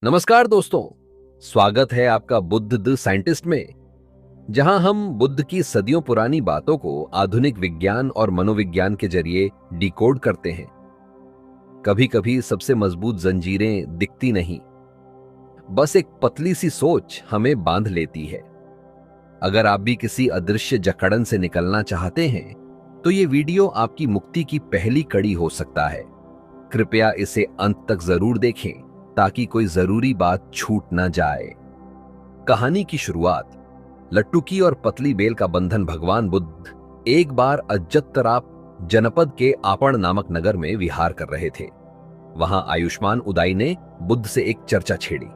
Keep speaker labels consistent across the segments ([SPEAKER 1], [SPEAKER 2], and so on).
[SPEAKER 1] नमस्कार दोस्तों, स्वागत है आपका बुद्ध द साइंटिस्ट में, जहां हम बुद्ध की सदियों पुरानी बातों को आधुनिक विज्ञान और मनोविज्ञान के जरिए डिकोड करते हैं। कभी कभी सबसे मजबूत जंजीरें दिखती नहीं, बस एक पतली सी सोच हमें बांध लेती है। अगर आप भी किसी अदृश्य जकड़न से निकलना चाहते हैं, तो ये वीडियो आपकी मुक्ति की पहली कड़ी हो सकता है। कृपया इसे अंत तक जरूर देखें, ताकि कोई जरूरी बात छूट ना जाए। कहानी की शुरुआत लट्टुकी और पतली बेल का बंधन। भगवान बुद्ध एक बार अजत्तराप जनपद के आपण नामक नगर में विहार कर रहे थे। वहां आयुष्मान उदाई ने बुद्ध से एक चर्चा छेड़ी।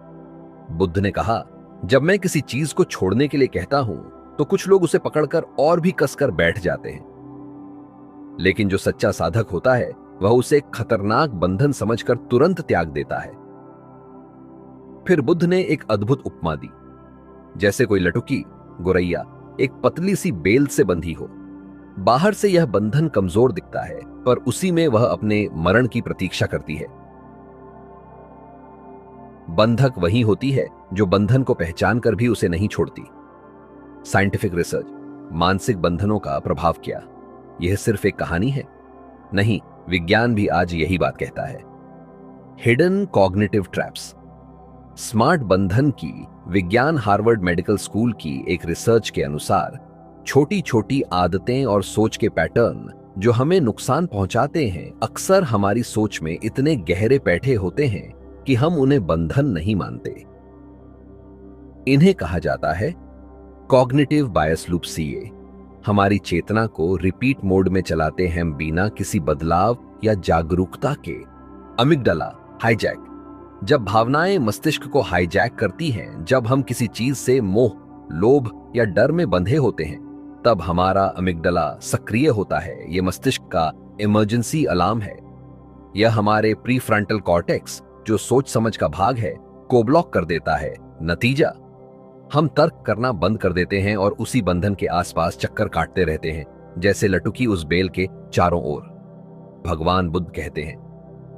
[SPEAKER 1] बुद्ध ने कहा, जब मैं किसी चीज को छोड़ने के लिए कहता हूं, तो कुछ लोग उसे पकड़कर और भी कसकर बैठ जाते हैं। लेकिन जो सच्चा साधक होता है, वह उसे एक खतरनाक बंधन समझकर तुरंत त्याग देता है। फिर बुद्ध ने एक अद्भुत उपमा दी, जैसे कोई लटुकी गोरैया एक पतली सी बेल से बंधी हो। बाहर से यह बंधन कमजोर दिखता है, पर उसी में वह अपने मरण की प्रतीक्षा करती है। बंधक वही होती है जो बंधन को पहचान कर भी उसे नहीं छोड़ती। साइंटिफिक रिसर्च मानसिक बंधनों का प्रभाव क्या, यह सिर्फ एक कहानी है? नहीं, विज्ञान भी आज यही बात कहता है। Hidden cognitive traps. स्मार्ट बंधन की विज्ञान हार्वर्ड मेडिकल स्कूल की एक रिसर्च के अनुसार, छोटी छोटी आदतें और सोच के पैटर्न जो हमें नुकसान पहुंचाते हैं, अक्सर हमारी सोच में इतने गहरे बैठे होते हैं कि हम उन्हें बंधन नहीं मानते। इन्हें कहा जाता है कॉग्निटिव बायस लूप, सीए। हमारी चेतना को रिपीट मोड में चलाते हैं बिना किसी बदलाव या जागरूकता के। Amygdala hijack. जब भावनाएं मस्तिष्क को हाईजैक करती हैं, जब हम किसी चीज से मोह, लोभ या डर में बंधे होते हैं, तब हमारा अमिगडाला सक्रिय होता है। यह मस्तिष्क का इमरजेंसी अलार्म है। यह हमारे प्रीफ्रंटल कॉर्टेक्स, जो सोच समझ का भाग है, को ब्लॉक कर देता है। नतीजा, हम तर्क करना बंद कर देते हैं और उसी बंधन के आसपास चक्कर काटते रहते हैं, जैसे लटुकी उस बेल के चारों ओर। भगवान बुद्ध कहते हैं,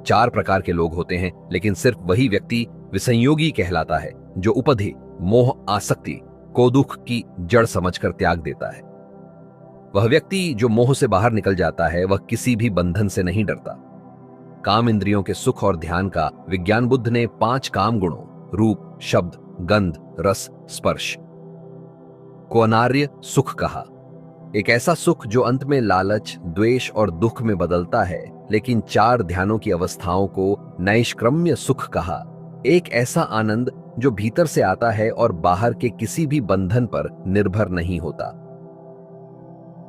[SPEAKER 1] 4 प्रकार के लोग होते हैं, लेकिन सिर्फ वही व्यक्ति विसंयोगी कहलाता है जो उपधि, मोह, आसक्ति को दुख की जड़ समझकर त्याग देता है। वह व्यक्ति जो मोह से बाहर निकल जाता है, वह किसी भी बंधन से नहीं डरता। काम इंद्रियों के सुख और ध्यान का विज्ञान बुद्ध ने 5 काम गुणों, रूप, शब्द, गंध, रस, स्पर्श को अनार्य सुख कहा। एक ऐसा सुख जो अंत में लालच, द्वेष और दुख में बदलता है। लेकिन 4 ध्यानों की अवस्थाओं को नैष्क्रम्य सुख कहा। एक ऐसा आनंद जो भीतर से आता है और बाहर के किसी भी बंधन पर निर्भर नहीं होता।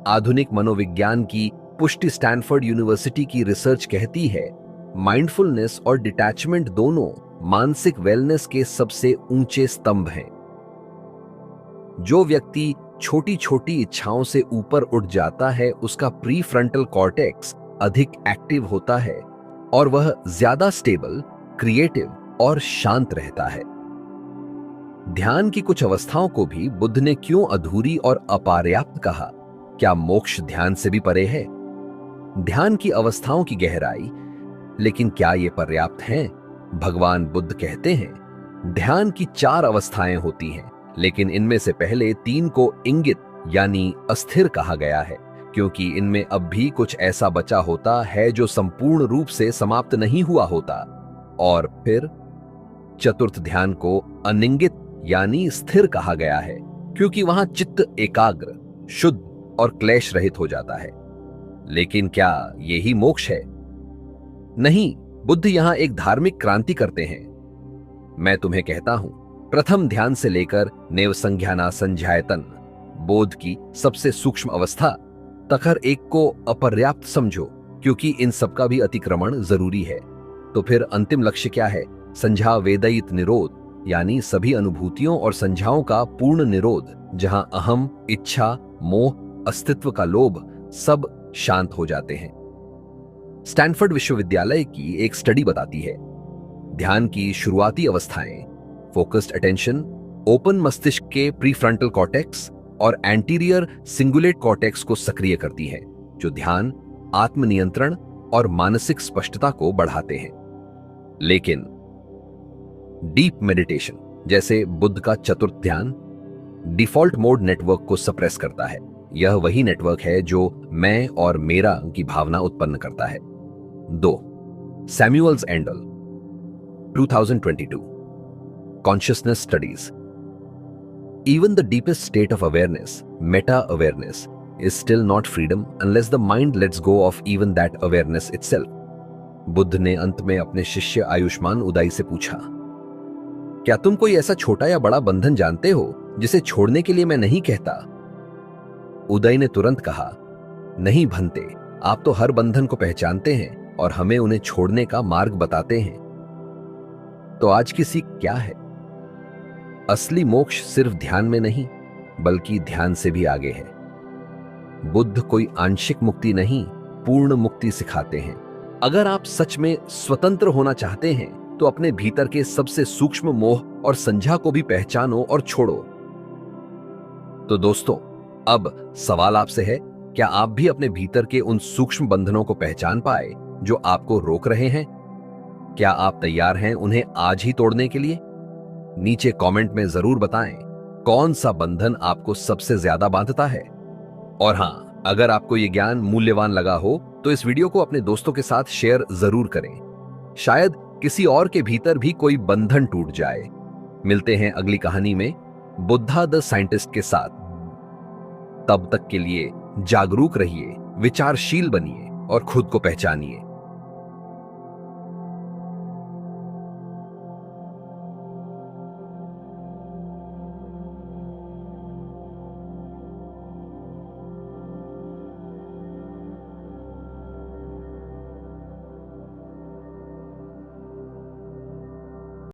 [SPEAKER 1] आधुनिक मनोविज्ञान की पुष्टि स्टैनफोर्ड यूनिवर्सिटी की रिसर्च कहती है, माइंडफुलनेस और डिटैचमेंट दोनों मानसिक वेलनेस के सबसे ऊंचे स्तंभ हैं। जो व्यक्ति छोटी छोटी इच्छाओं से ऊपर उठ जाता है, उसका प्रीफ्रंटल कॉर्टेक्स अधिक एक्टिव होता है और वह ज्यादा स्टेबल, क्रिएटिव और शांत रहता है। ध्यान की कुछ अवस्थाओं को भी बुद्ध ने क्यों अधूरी और अपर्याप्त कहा? क्या मोक्ष ध्यान से भी परे है? ध्यान की अवस्थाओं की गहराई, लेकिन क्या ये पर्याप्त हैं? भगवान बुद्ध कहते हैं, ध्यान की 4 अवस्थाएं होती हैं, लेकिन इनमें से पहले 3 को इंगित यानी अस्थिर कहा गया है, क्योंकि इनमें अब भी कुछ ऐसा बचा होता है जो संपूर्ण रूप से समाप्त नहीं हुआ होता। और फिर चतुर्थ ध्यान को अनिंगित यानी स्थिर कहा गया है, क्योंकि वहां चित्त एकाग्र, शुद्ध और क्लेश रहित हो जाता है। लेकिन क्या यही मोक्ष है? नहीं, बुद्ध यहां एक धार्मिक क्रांति करते हैं। मैं तुम्हें कहता हूं, प्रथम ध्यान से लेकर नेव संज्ञानासंध्यायतन, बोध की सबसे सूक्ष्म अवस्था तक हर एक को अपर्याप्त समझो, क्योंकि इन सबका भी अतिक्रमण जरूरी है। तो फिर अंतिम लक्ष्य क्या है? संध्या वेदयित निरोध, यानी सभी अनुभूतियों और संध्याओं का पूर्ण निरोध, जहां अहम, इच्छा, मोह, अस्तित्व का लोभ सब शांत हो जाते हैं। स्टैनफोर्ड विश्वविद्यालय की एक स्टडी बताती है, ध्यान की शुरुआती अवस्थाएं फोकस्ड अटेंशन, ओपन मस्तिष्क के प्रीफ्रंटल कॉर्टेक्स और एंटीरियर सिंगुलेट कॉर्टेक्स को सक्रिय करती है, जो ध्यान, आत्मनियंत्रण और मानसिक स्पष्टता को बढ़ाते हैं। लेकिन डीप मेडिटेशन जैसे बुद्ध का चतुर्थ ध्यान डिफॉल्ट मोड नेटवर्क को सप्रेस करता है। यह वही नेटवर्क है जो मैं और मेरा की भावना उत्पन्न करता है। 2. सैमुअल्स एंडल 2022 consciousness studies. Even the deepest state of awareness, meta-awareness, is still not freedom unless the mind lets go of even that awareness itself. Buddha ने अंत में अपने शिष्य आयुष्मान उदाई से पूछा, क्या तुम कोई ऐसा छोटा या बड़ा बंधन जानते हो जिसे छोड़ने के लिए मैं नहीं कहता? उदय ने तुरंत कहा, नहीं भंते, आप तो हर बंधन को पहचानते हैं और हमें उन्हें छोड़ने का मार्ग बताते हैं। तो आज की सीख क्या है? असली मोक्ष सिर्फ ध्यान में नहीं, बल्कि ध्यान से भी आगे है। बुद्ध कोई आंशिक मुक्ति नहीं, पूर्ण मुक्ति सिखाते हैं। अगर आप सच में स्वतंत्र होना चाहते हैं, तो अपने भीतर के सबसे सूक्ष्म मोह और संज्ञा को भी पहचानो और छोड़ो। तो दोस्तों, अब सवाल आपसे है, क्या आप भी अपने भीतर के उन सूक्ष्म बंधनों को पहचान पाए जो आपको रोक रहे हैं? क्या आप तैयार हैं उन्हें आज ही तोड़ने के लिए? नीचे कमेंट में जरूर बताएं कौन सा बंधन आपको सबसे ज्यादा बांधता है। और हां, अगर आपको यह ज्ञान मूल्यवान लगा हो तो इस वीडियो को अपने दोस्तों के साथ शेयर जरूर करें। शायद किसी और के भीतर भी कोई बंधन टूट जाए। मिलते हैं अगली कहानी में बुद्धा द साइंटिस्ट के साथ। तब तक के लिए जागरूक रहिए, विचारशील बनिए और खुद को पहचानिए।